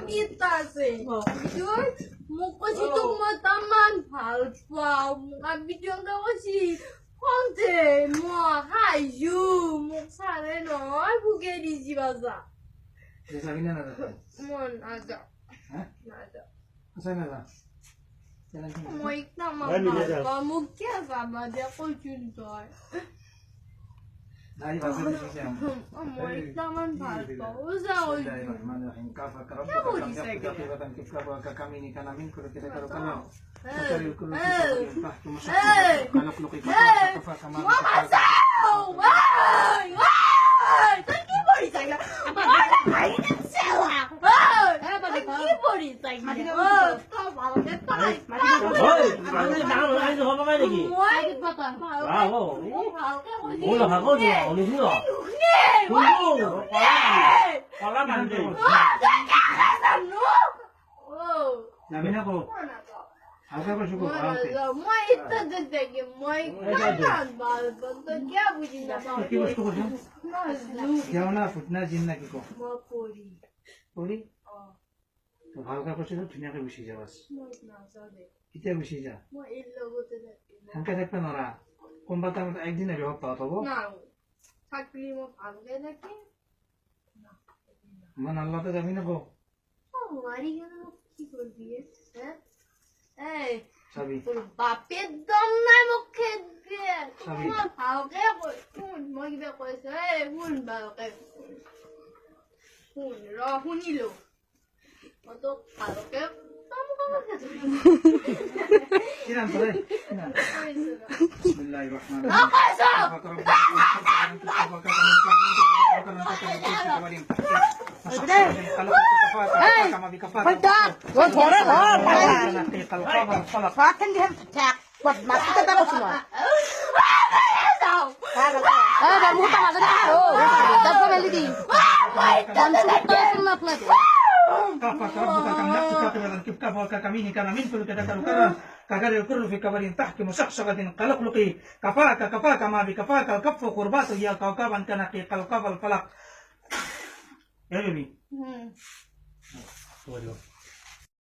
Kita sih. Jujur, muka situ mah taman palpau, muka video nggak sih. Konte, mau hayu, mau sare no, bukan di Jibasa. Sabihin na natin. Mau ada. Ha? Ada. Asan na ba? Mau ikna mah palpau, mungkin sama dia kau cinta. Dahil ba sa siya? Mau ikna mah palpau, usah kau cinta. Bismillahirrahmanirrahim. Kafa karab ka kam yakatan kifka wa ka kamini kana min kullu kita karu kana. Fakari kullu kita tahtu masakku. Kalak luki kafa kama. Mama sao! Woi! Woi! Tagi saya. Apa ini salah? Woi! Tagi saya. Oh, kau malah depan. Oi, 나가면 아이들 화가 되기. Bravo. Ulo hago dia, ulo sino. Tunggu. Pala mandi. Sabi na ko. Aga ko suko ka. Mau itu jadi mau kan balbon tu क्या बुझिना Ki gusto ko diyan? Yaw na futna jinna ki ko. mau puri. Puri? তো হালকা করছে তো ধুনিয়াকে বসে যাবাস Mau na sabe. কিতে বসে যা Mau illo bote na. হালকা দেখতে নরা কোন বাতা মত একদিন আগে হপ্তা হবো না থাকলি মো ভাঙবে নাকি মন আল্লাহ তো যাবি না গো ও মারি গেল কি করবি হ্যাঁ এই সাবি তোর বাপের দম নাই মুখে দিয়ে সাবি। তোমার ভালকে কোন মগিবে কইছে এই কোন ভালকে কোন শুনিলো অত ভালকে কাম করবে কিরাম করে না কইছে বিসমিল্লাহির রহমানির না কইছো Pakan dia cak buat mati kita tahu semua. Dah muka masa dah. Oh, dah pun lagi. Dan sudah semua pelat. kafa rabbuka kam nafsuka kabadan kifka wa kamini kana min kullu kada karukaran kagare kullu fi kabarin tahki musakhshabatin qalqluqi kafaka ma bi kafaka al kaffu qurbatu ya kawkaban kana fi qalqab al falaq ya baby Hmm. Waduh.